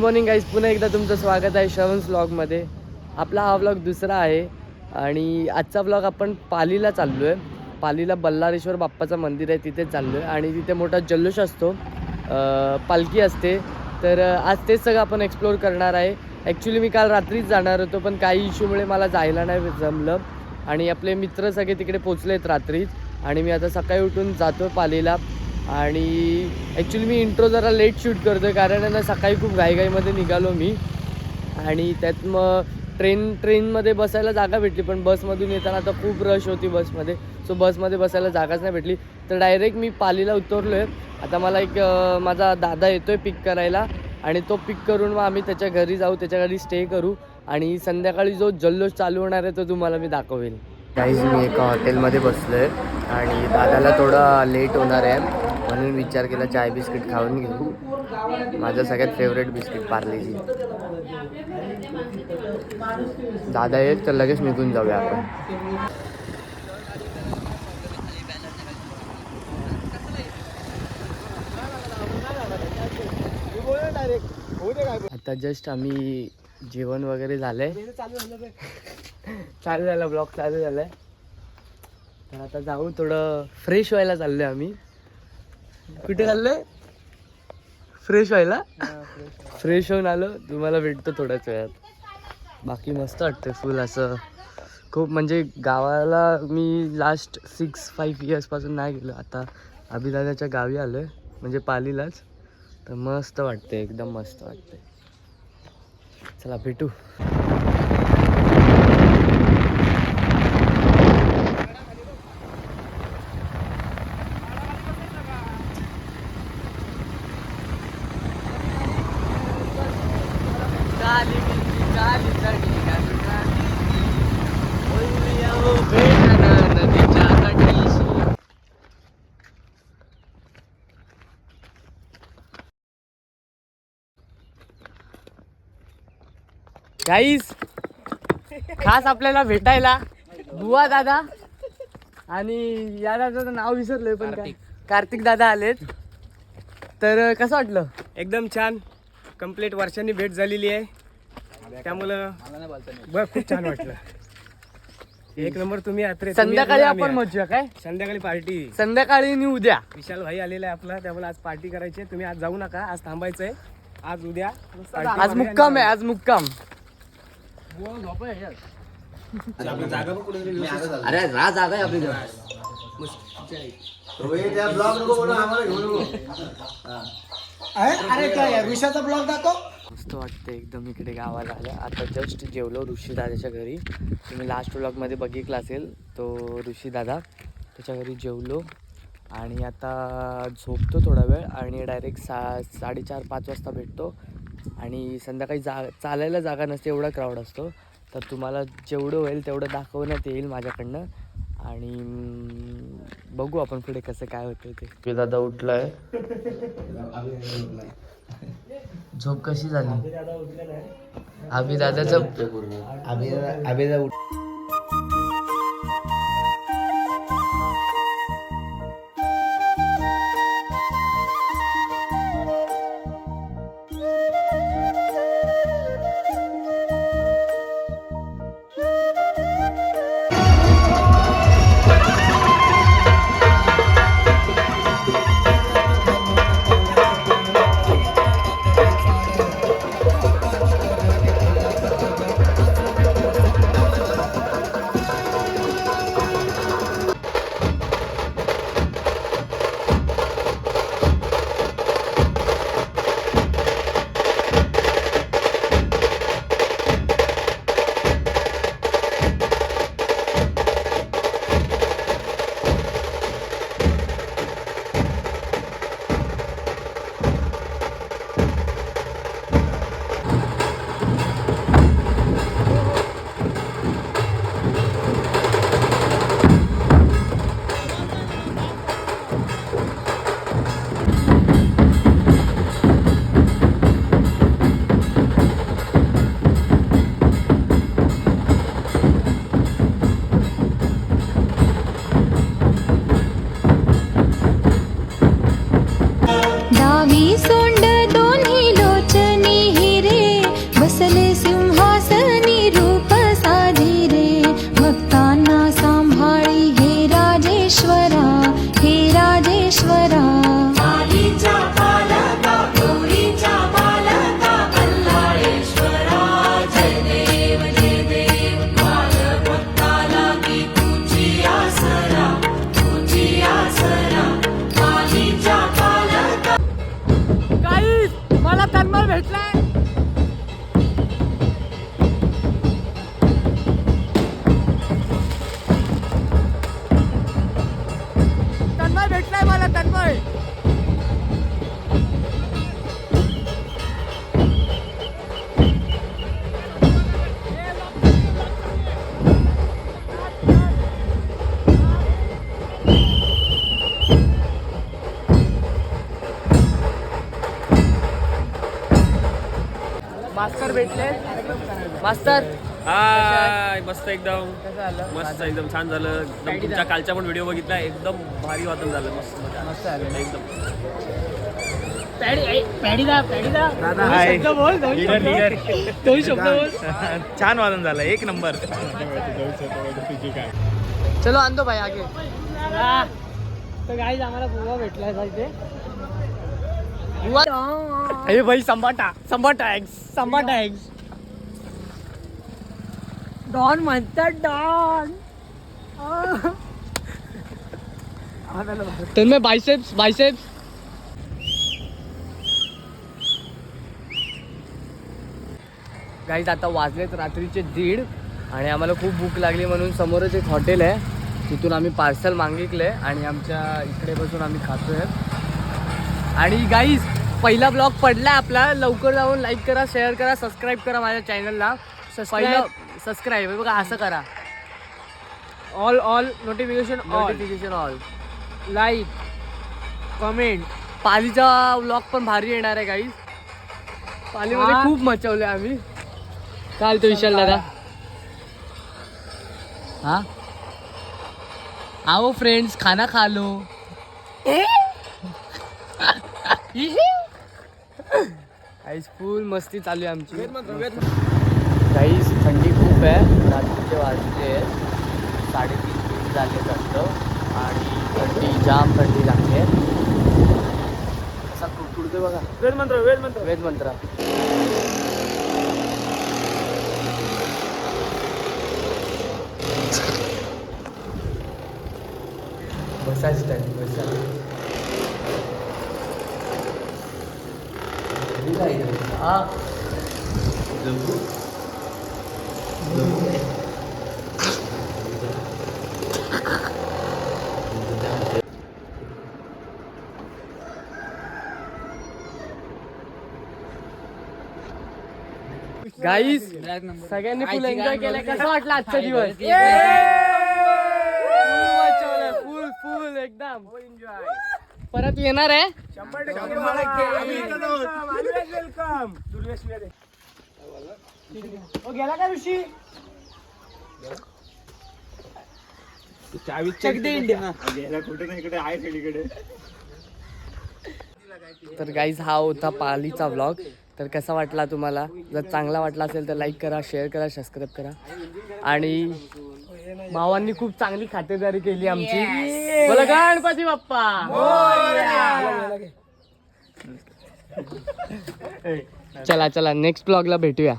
Morning guys, पुन्हा एकदा तुमचं स्वागत आहे श्रवन्स व्लॉगमध्ये. आपला हा व्लॉग दुसरा आहे आणि आजचा व्लॉग आपण पालीला चाललो आहे. पालीला बल्लारेश्वर बाप्पाचं मंदिर आहे, तिथे चाललो आहे आणि तिथे मोठा जल्लोष असतो, पालखी असते. तर आज तेच सगळं आपण एक्सप्लोअर करणार आहे. ॲक्च्युली मी काल रात्रीच जाणार होतो, पण काही इश्यूमुळे मला जायला नाही जमलं आणि आपले मित्र सगळे तिकडे पोचलेत रात्रीच आणि मी आता सकाळी उठून जातो पालीला. आणि ॲक्च्युली मी इंट्रो जरा लेट शूट करतो आहे, कारण ना सकाळी खूप घाईघाईमध्ये निघालो मी आणि त्यात मग ट्रेनमध्ये बसायला जागा भेटली, पण बसमधून येताना आता खूप रश होती बसमध्ये. सो बसमध्ये बसायला जागाच नाही भेटली, तर डायरेक्ट मी पालीला उतरलो आहे. आता मला एक माझा दादा येतो आहे पिक करायला आणि तो पिक करून मग आम्ही त्याच्या घरी जाऊ, त्याच्या घरी स्टे करू आणि संध्याकाळी जो जल्लोष चालू होणार आहे तो तुम्हाला मी दाखवेल. गाईज, मी एका हॉटेलमध्ये बसलो आहे आणि दादाला थोडा लेट होणार आहे, म्हणून विचार केला चाय बिस्किट खाऊन घेऊ. माझं सगळ्यात फेवरेट बिस्किट पार्लेजी. दादा येत तर लगेच निघून जाऊया आपण. आता जस्ट आम्ही जेवण वगैरे झालंय, चालू झालं ब्लॉग चालू झालाय. तर आता जाऊ, थोडं फ्रेश व्हायला चाललोय आम्ही. कुठे चाललोय? फ्रेश व्हायला. फ्रेश होऊन आलो, तुम्हाला भेटतो थोड्याच वेळात. बाकी मस्त वाटतं फुल असं खूप, म्हणजे गावाला मी लास्ट 6-5 इयर्सपासून नाही गेलो. आता अभिदादाच्या गावी आलो आहे, म्हणजे पालीलाच. तर मस्त वाटते, एकदम मस्त वाटते. चला भेटू. गाईस, खास आपल्याला भेटायला बुवा दादा आणि या दादाचं नाव विसरलोय, पण कार्तिक दादा आलेत. तर कसं वाटलं? एकदम छान. कंप्लीट वर्षांनी भेट झालेली आहे, त्यामुळं खूप छान वाटलं. एक नंबर. तुम्ही संध्याकाळी आपण मजा काय, संध्याकाळी पार्टी, संध्याकाळी आणि उद्या विशाल भाई आलेला आहे आपला, त्यामुळे आज पार्टी करायची आहे. तुम्ही आज जाऊ नका, आज थांबायचंय. आज उद्या आज मुक्काम आहे, आज मुक्काम. अरे रा जागा आहे आपली. विशालचा ब्लॉग दाखव. मस्त वाटतं एकदम इकडे गावाला आलं. आता जस्ट जेवलो ऋषी दादाच्या घरी. तुम्ही लास्ट व्लॉगमध्ये बघितला असेल तो ऋषी दादा, त्याच्या घरी जेवलो आणि आता झोपतो थोडा वेळ आणि डायरेक्ट 4:30-5 वाजता भेटतो. आणि संध्याकाळी चालायला जागा नसते, एवढा क्राऊड असतो. तर तुम्हाला जेवढं होईल तेवढं दाखवण्यात येईल माझ्याकडनं आणि बघू आपण पुढे कसं काय होतं ते. दादा उठलाय. झोप कशी झाली? अभि दादाचं भेटलाय. तन्मय भेटलाय मला, तन्मय. मास्तर भेटले. मास्तर हाय, मस्त एकदम कसं झालं? मस्त एकदम छान झालं एकदम. तुमच्या कालचा पण व्हिडिओ बघितला, एकदम भारी वाटून झालं. मस्त मजा. मस्त झालं. एकदम छान वादन झालं, एक नंबर. चलो आणतो भाई आगे. तर गाईज आम्हाला बुवा भेटलाय इथे. अरे भाई संबाटा संबाटा एग्स डॉन म्हणतात डॉन. तर मी बायसेप्स गाईज आता वाजलेत रात्रीचे 1:30 आणि आम्हाला खूप भूक लागली म्हणून समोरच एक हॉटेल आहे, तिथून आम्ही पार्सल मागितलंय आणि आमच्या इकडे बसून आम्ही खातोय. आणि गाईज पहिला ब्लॉग पडलाय आपला, लवकर जाऊन लाईक करा, शेअर करा, सबस्क्राईब करा माझ्या चॅनलला. पहिलं सबस्क्राईब बघा असं करा. All notification all, like, comment. पालीचा ब्लॉग पण भारी येणार आहे गाईज. पालीमध्ये खूप मचवले आम्ही. काल तो विशाल दादा. हा आओ फ्रेंड्स, खाना खा लो. गाईस फुल मस्ती चालू आहे आमची. गाईस थंडी खूप आहे, रात्रीचे वाजले 3:30 झाले वाटतं आणि थंडी जाम थंडी लागते. असा कुडकुडते बघा. वेद मंत्र. बसायची टाइम बसा. हा गाईस सगळ्यांनी फुल एन्जॉय केलाय. कसं वाटलं आजचा दिवस? फुल एकदम परत येणार आहे. गेला का ऋषी? तर गाईज हा होता पालीचा व्लॉग. तर कसा वाटला तुम्हाला? जर चांगला वाटला असेल तर लाईक करा, शेअर करा, सबस्क्राईब करा. आणि भावांनी खूप चांगली खातेदारी केली आमची. बोला गणपती बाप्पा. चला नेक्स्ट ब्लॉगला भेटूया.